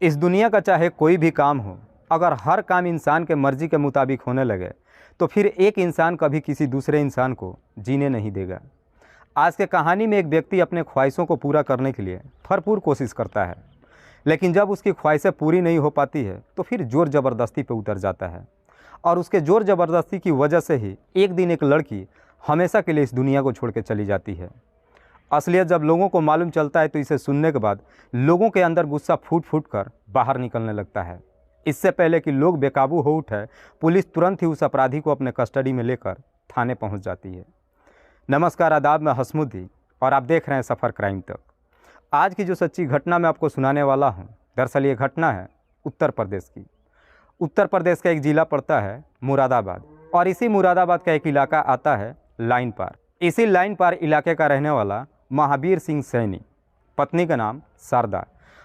इस दुनिया का चाहे कोई भी काम हो, अगर हर काम इंसान के मर्जी के मुताबिक होने लगे तो फिर एक इंसान कभी किसी दूसरे इंसान को जीने नहीं देगा। आज के कहानी में एक व्यक्ति अपने ख्वाहिशों को पूरा करने के लिए भरपूर कोशिश करता है, लेकिन जब उसकी ख्वाहिशें पूरी नहीं हो पाती है तो फिर ज़ोर ज़बरदस्ती पे उतर जाता है। और उसके ज़ोर ज़बरदस्ती की वजह से ही एक दिन एक लड़की हमेशा के लिए इस दुनिया को छोड़ के चली जाती है। असलियत जब लोगों को मालूम चलता है तो इसे सुनने के बाद लोगों के अंदर गुस्सा फूट फूट कर बाहर निकलने लगता है। इससे पहले कि लोग बेकाबू हो उठे, पुलिस तुरंत ही उस अपराधी को अपने कस्टडी में लेकर थाने पहुंच जाती है। नमस्कार, आदाब, मैं हसमुद्दी और आप देख रहे हैं सफ़र क्राइम तक। आज की जो सच्ची घटना मैं आपको सुनाने वाला हूं, दरअसल ये घटना है उत्तर प्रदेश की। उत्तर प्रदेश का एक ज़िला पड़ता है मुरादाबाद, और इसी मुरादाबाद का एक इलाका आता है लाइन पार। इसी लाइन पार इलाके का रहने वाला महावीर सिंह सैनी, पत्नी का नाम शारदा।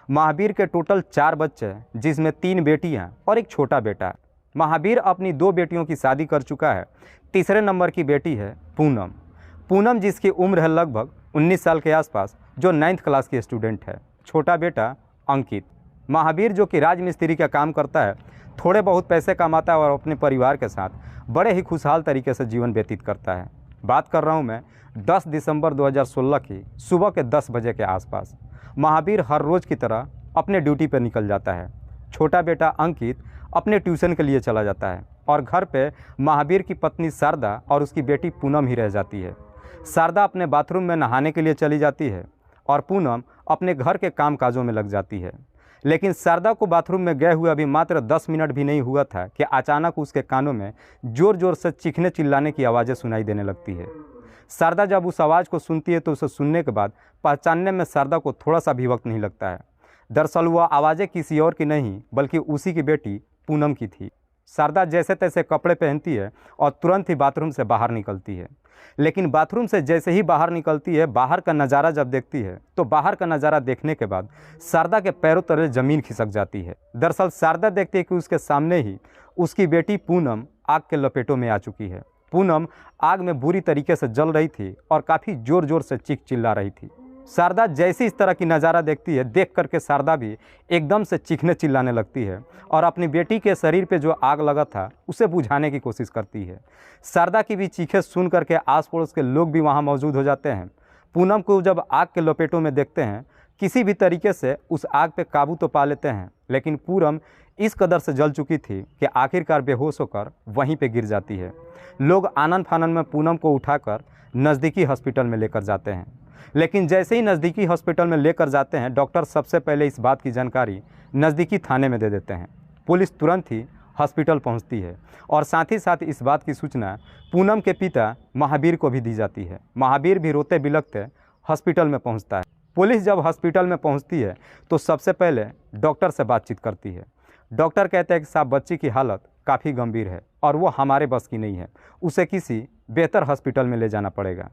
महावीर के टोटल 4 बच्चे हैं, जिसमें 3 बेटियां और एक छोटा बेटा है। महावीर अपनी 2 बेटियों की शादी कर चुका है। तीसरे नंबर की बेटी है पूनम। पूनम जिसकी उम्र है लगभग 19 साल के आसपास, जो 9th क्लास की स्टूडेंट है। छोटा बेटा अंकित। महावीर जो कि राजमिस्त्री का काम करता है, थोड़े बहुत पैसे कमाता है और अपने परिवार के साथ बड़े ही खुशहाल तरीके से जीवन व्यतीत करता है। बात कर रहा हूँ मैं 10 दिसंबर 2016 की सुबह के 10 बजे के आसपास। महावीर हर रोज़ की तरह अपने ड्यूटी पर निकल जाता है। छोटा बेटा अंकित अपने ट्यूशन के लिए चला जाता है और घर पे महावीर की पत्नी शारदा और उसकी बेटी पूनम ही रह जाती है। शारदा अपने बाथरूम में नहाने के लिए चली जाती है और पूनम अपने घर के काम काजों में लग जाती है। लेकिन शारदा को बाथरूम में गए हुए अभी मात्र 10 मिनट भी नहीं हुआ था कि अचानक उसके कानों में ज़ोर ज़ोर से चीखने चिल्लाने की आवाज़ें सुनाई देने लगती है। शारदा जब उस आवाज़ को सुनती है तो उसे सुनने के बाद पहचानने में शारदा को थोड़ा सा भी वक्त नहीं लगता है। दरअसल वह आवाज़ें किसी और की नहीं बल्कि उसी की बेटी पूनम की थी। शारदा जैसे तैसे कपड़े पहनती है और तुरंत ही बाथरूम से बाहर निकलती है। लेकिन बाथरूम से जैसे ही बाहर निकलती है, बाहर का नज़ारा जब देखती है तो बाहर का नज़ारा देखने के बाद शारदा के पैरों तले ज़मीन खिसक जाती है। दरअसल शारदा देखती है कि उसके सामने ही उसकी बेटी पूनम आग के लपेटों में आ चुकी है। पूनम आग में बुरी तरीके से जल रही थी और काफ़ी ज़ोर ज़ोर से चीख चिल्ला रही थी। शारदा जैसी इस तरह की नज़ारा देखती है, देख करके शारदा भी एकदम से चीखने चिल्लाने लगती है और अपनी बेटी के शरीर पे जो आग लगा था उसे बुझाने की कोशिश करती है। शारदा की भी चीखें सुन करके आस पड़ोस के लोग भी वहाँ मौजूद हो जाते हैं। पूनम को जब आग के लपेटों में देखते हैं, किसी भी तरीके से उस आग पे काबू तो पा लेते हैं, लेकिन पूनम इस कदर से जल चुकी थी कि आखिरकार बेहोश होकर वहीं पे गिर जाती है। लोग आनन फानन में पूनम को उठाकर नज़दीकी हॉस्पिटल में लेकर जाते हैं। लेकिन जैसे ही नज़दीकी हॉस्पिटल में लेकर जाते हैं, डॉक्टर सबसे पहले इस बात की जानकारी नज़दीकी थाने में दे देते हैं। पुलिस तुरंत ही हॉस्पिटल पहुंचती है और साथ ही साथ इस बात की सूचना पूनम के पिता महावीर को भी दी जाती है। महावीर भी रोते बिलखते हॉस्पिटल में पहुंचता है। पुलिस जब हॉस्पिटल में पहुंचती है तो सबसे पहले डॉक्टर से बातचीत करती है। डॉक्टर कहते हैं कि साहब, बच्ची की हालत काफ़ी गंभीर है और वो हमारे बस की नहीं है, उसे किसी बेहतर हॉस्पिटल में ले जाना पड़ेगा।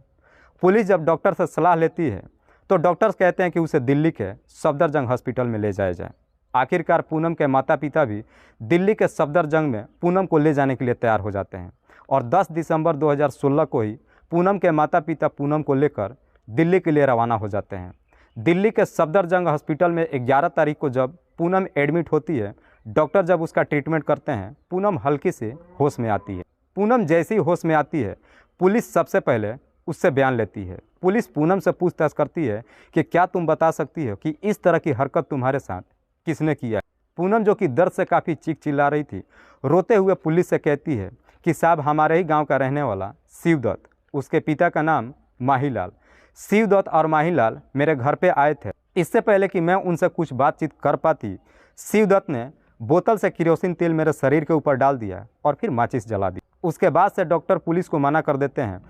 पुलिस जब डॉक्टर से सलाह लेती है तो डॉक्टर्स कहते हैं कि उसे दिल्ली के सफदरजंग हॉस्पिटल में ले जाया जाए। आखिरकार पूनम के माता पिता भी दिल्ली के सफदरजंग में पूनम को ले जाने के लिए तैयार हो जाते हैं और 10 दिसंबर 2016 को ही पूनम के माता पिता पूनम को लेकर दिल्ली के लिए रवाना हो जाते हैं। दिल्ली के सफदरजंग हॉस्पिटल में 11 तारीख को जब पूनम एडमिट होती है, डॉक्टर जब उसका ट्रीटमेंट करते हैं, पूनम हल्की से होश में आती है। पूनम जैसे ही होश में आती है, पुलिस सबसे पहले उससे बयान लेती है। पुलिस पूनम से पूछताछ करती है कि क्या तुम बता सकती हो कि इस तरह की हरकत तुम्हारे साथ किसने किया है। पूनम जो कि दर्द से काफ़ी चीख चिल्ला रही थी, रोते हुए पुलिस से कहती है कि साहब, हमारे ही गांव का रहने वाला शिवदत्त, उसके पिता का नाम माहीलाल, शिवदत्त और माहीलाल मेरे घर पे आए थे। इससे पहले कि मैं उनसे कुछ बातचीत कर पाती, शिवदत्त ने बोतल से केरोसिन तेल मेरे शरीर के ऊपर डाल दिया और फिर माचिस जला दी। उसके बाद से डॉक्टर पुलिस को मना कर देते हैं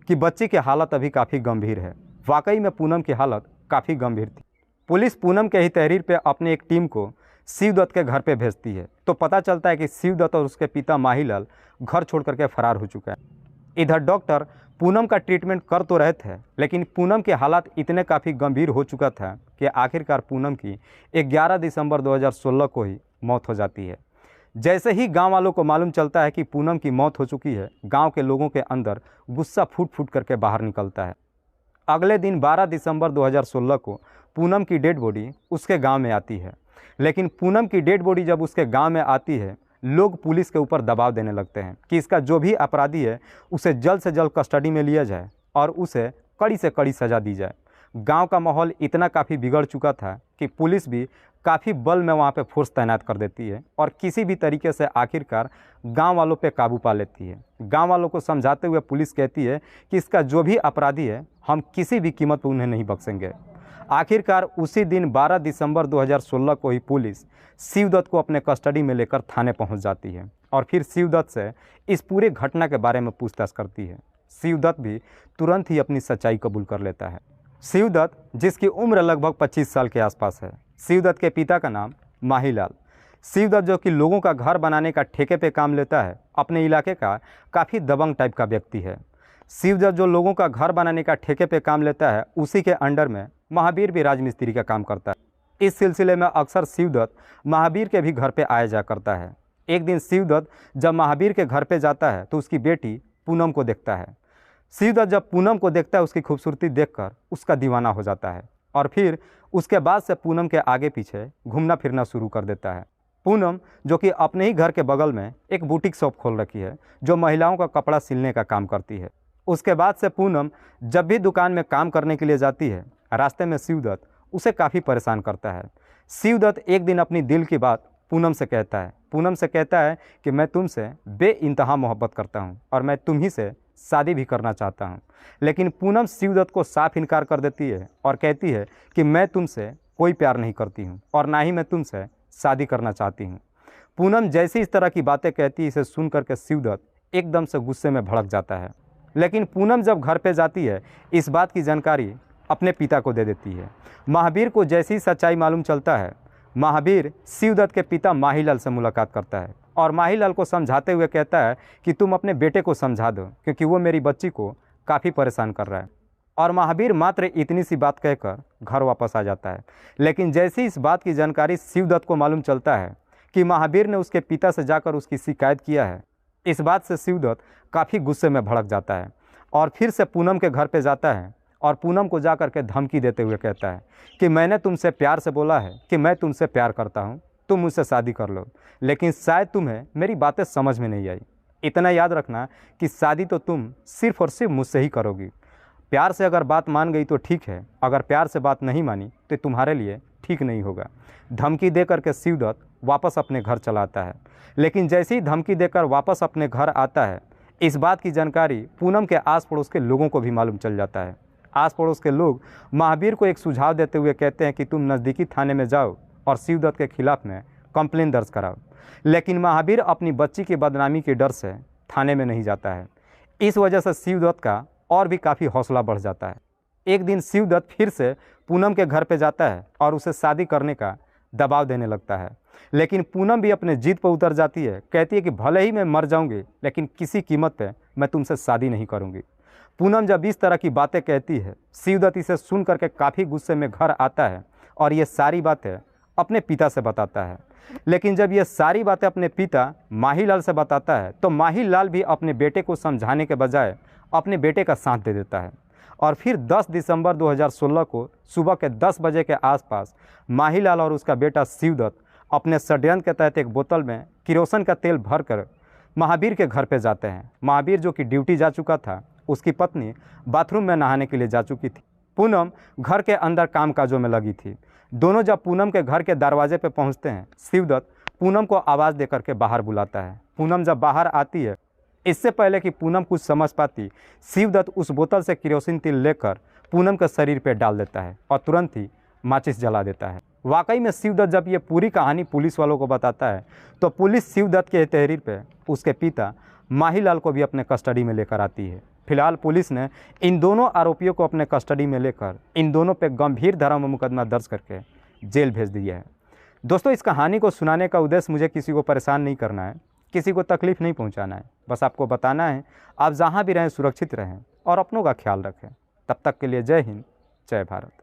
कि बच्ची की हालत अभी काफ़ी गंभीर है। वाकई में पूनम की हालत काफ़ी गंभीर थी। पुलिस पूनम के ही तहरीर पे अपने एक टीम को शिवदत्त के घर पे भेजती है तो पता चलता है कि शिवदत्त और उसके पिता माहीलाल घर छोड़ करके फरार हो चुका है। इधर डॉक्टर पूनम का ट्रीटमेंट कर तो रहे थे, लेकिन पूनम की हालत इतने काफ़ी गंभीर हो चुका था कि आखिरकार पूनम की 11 दिसंबर 2016 को ही मौत हो जाती है। जैसे ही गांव वालों को मालूम चलता है कि पूनम की मौत हो चुकी है, गांव के लोगों के अंदर गुस्सा फूट फूट करके बाहर निकलता है। अगले दिन 12 दिसंबर 2016 को पूनम की डेड बॉडी उसके गांव में आती है, लेकिन पूनम की डेड बॉडी जब उसके गांव में आती है, लोग पुलिस के ऊपर दबाव देने लगते हैं कि इसका जो भी अपराधी है उसे जल्द से जल्द कस्टडी में लिया जाए और उसे कड़ी से कड़ी सज़ा दी जाए। गांव का माहौल इतना काफ़ी बिगड़ चुका था कि पुलिस भी काफ़ी बल में वहां पे फोर्स तैनात कर देती है और किसी भी तरीके से आखिरकार गांव वालों पे काबू पा लेती है। गांव वालों को समझाते हुए पुलिस कहती है कि इसका जो भी अपराधी है हम किसी भी कीमत पर उन्हें नहीं बख्शेंगे। आखिरकार उसी दिन 12 दिसंबर 2016 को ही पुलिस शिवदत्त को अपने कस्टडी में लेकर थाने पहुंच जाती है और फिर शिवदत्त से इस पूरे घटना के बारे में पूछताछ करती है। शिवदत्त भी तुरंत ही अपनी सच्चाई कबूल कर लेता है। शिवदत्त, जिसकी उम्र लगभग 25 साल के आसपास है। शिवदत्त के पिता का नाम माहीलाल। शिवदत्त, जो कि लोगों का घर बनाने का ठेके पे काम लेता है, अपने इलाके का काफ़ी दबंग टाइप का व्यक्ति है। शिवदत्त जो लोगों का घर बनाने का ठेके पे काम लेता है, उसी के अंडर में महावीर भी राजमिस्त्री का काम करता है। इस सिलसिले में अक्सर शिवदत्त महावीर के भी घर पे आया जा करता है। एक दिन शिवदत्त जब महावीर के घर पे जाता है तो उसकी बेटी पूनम को देखता है। शिवदत्त जब पूनम को देखता है, उसकी खूबसूरती देखकर उसका दीवाना हो जाता है और फिर उसके बाद से पूनम के आगे पीछे घूमना फिरना शुरू कर देता है। पूनम, जो कि अपने ही घर के बगल में एक बुटीक शॉप खोल रखी है जो महिलाओं का कपड़ा सिलने का काम करती है। उसके बाद से पूनम जब भी दुकान में काम करने के लिए जाती है, रास्ते में शिवदत्त उसे काफ़ी परेशान करता है। शिवदत्त एक दिन अपनी दिल की बात पूनम से कहता है कि मैं तुमसे बेइंतहा मोहब्बत करता हूँ और मैं तुम ही से शादी भी करना चाहता हूँ। लेकिन पूनम शिवदत्त को साफ इनकार कर देती है और कहती है कि मैं तुमसे कोई प्यार नहीं करती हूँ और ना ही मैं तुमसे शादी करना चाहती हूँ। पूनम जैसी इस तरह की बातें कहती है, इसे सुन करके शिवदत्त एकदम से गुस्से में भड़क जाता है। लेकिन पूनम जब घर पे जाती है, इस बात की जानकारी अपने पिता को दे देती है। महावीर को जैसी सच्चाई मालूम चलता है, महावीर शिवदत्त के पिता माहीलाल से मुलाकात करता है और माहीलाल को समझाते हुए कहता है कि तुम अपने बेटे को समझा दो क्योंकि वो मेरी बच्ची को काफ़ी परेशान कर रहा है। और महावीर मात्र इतनी सी बात कहकर घर वापस आ जाता है। लेकिन जैसे इस बात की जानकारी शिवदत्त को मालूम चलता है कि महावीर ने उसके पिता से जाकर उसकी शिकायत किया है, इस बात से शिवदत्त काफ़ी गुस्से में भड़क जाता है और फिर से पूनम के घर पे जाता है और पूनम को जा कर के धमकी देते हुए कहता है कि मैंने तुमसे प्यार से बोला है कि मैं तुमसे प्यार करता हूँ, तुम मुझसे शादी कर लो, लेकिन शायद तुम्हें मेरी बातें समझ में नहीं आई। इतना याद रखना कि शादी तो तुम सिर्फ़ और सिर्फ मुझसे ही करोगी। प्यार से अगर बात मान गई तो ठीक है, अगर प्यार से बात नहीं मानी तो तुम्हारे लिए ठीक नहीं होगा। धमकी दे करके शिवदत्त वापस अपने घर चला आता है। लेकिन जैसे ही धमकी देकर वापस अपने घर आता है, इस बात की जानकारी पूनम के आस पड़ोस के लोगों को भी मालूम चल जाता है। आस पड़ोस के लोग महावीर को एक सुझाव देते हुए कहते हैं कि तुम नज़दीकी थाने में जाओ और शिवदत्त के खिलाफ में कंप्लेन दर्ज कराओ। लेकिन महावीर अपनी बच्ची की बदनामी के डर से थाने में नहीं जाता है। इस वजह से शिवदत्त का और भी काफ़ी हौसला बढ़ जाता है। एक दिन शिवदत्त फिर से पूनम के घर पे जाता है और उसे शादी करने का दबाव देने लगता है। लेकिन पूनम भी अपने जिद पर उतर जाती है, कहती है कि भले ही मैं मर जाऊंगी लेकिन किसी कीमत पे मैं तुमसे शादी नहीं करूंगी। पूनम जब इस तरह की बातें कहती है, शिवदत्त इसे सुन करके काफ़ी गुस्से में घर आता है और ये सारी बातें अपने पिता से बताता है। लेकिन जब ये सारी बातें अपने पिता माहीलाल से बताता है तो माहीलाल भी अपने बेटे को समझाने के बजाय अपने बेटे का साथ दे देता है। और फिर 10 दिसंबर 2016 को सुबह के 10 बजे के आसपास माहीलाल और उसका बेटा शिवदत्त अपने षड्यंत्र के तहत एक बोतल में किरोसिन का तेल भरकर महावीर के घर पे जाते हैं। महावीर, जो कि ड्यूटी जा चुका था, उसकी पत्नी बाथरूम में नहाने के लिए जा चुकी थी। पूनम घर के अंदर कामकाजों में लगी थी। दोनों जब पूनम के घर के दरवाजे पे पहुंचते हैं, शिवदत्त पूनम को आवाज़ देकर के बाहर बुलाता है। पूनम जब बाहर आती है, इससे पहले कि पूनम कुछ समझ पाती, शिवदत्त उस बोतल से किरोसिन तेल लेकर पूनम के शरीर पर डाल देता है और तुरंत ही माचिस जला देता है। वाकई में शिवदत्त जब ये पूरी कहानी पुलिस वालों को बताता है तो पुलिस शिवदत्त के तहरीर पे उसके पिता माहीलाल को भी अपने कस्टडी में लेकर आती है। फिलहाल पुलिस ने इन दोनों आरोपियों को अपने कस्टडी में लेकर इन दोनों पे गंभीर धारा में मुकदमा दर्ज करके जेल भेज दिया है। दोस्तों, इस कहानी को सुनाने का उद्देश्य मुझे किसी को परेशान नहीं करना है, किसी को तकलीफ़ नहीं पहुंचाना है। बस आपको बताना है आप जहां भी रहें सुरक्षित रहें और अपनों का ख्याल रखें। तब तक के लिए जय हिंद, जय भारत।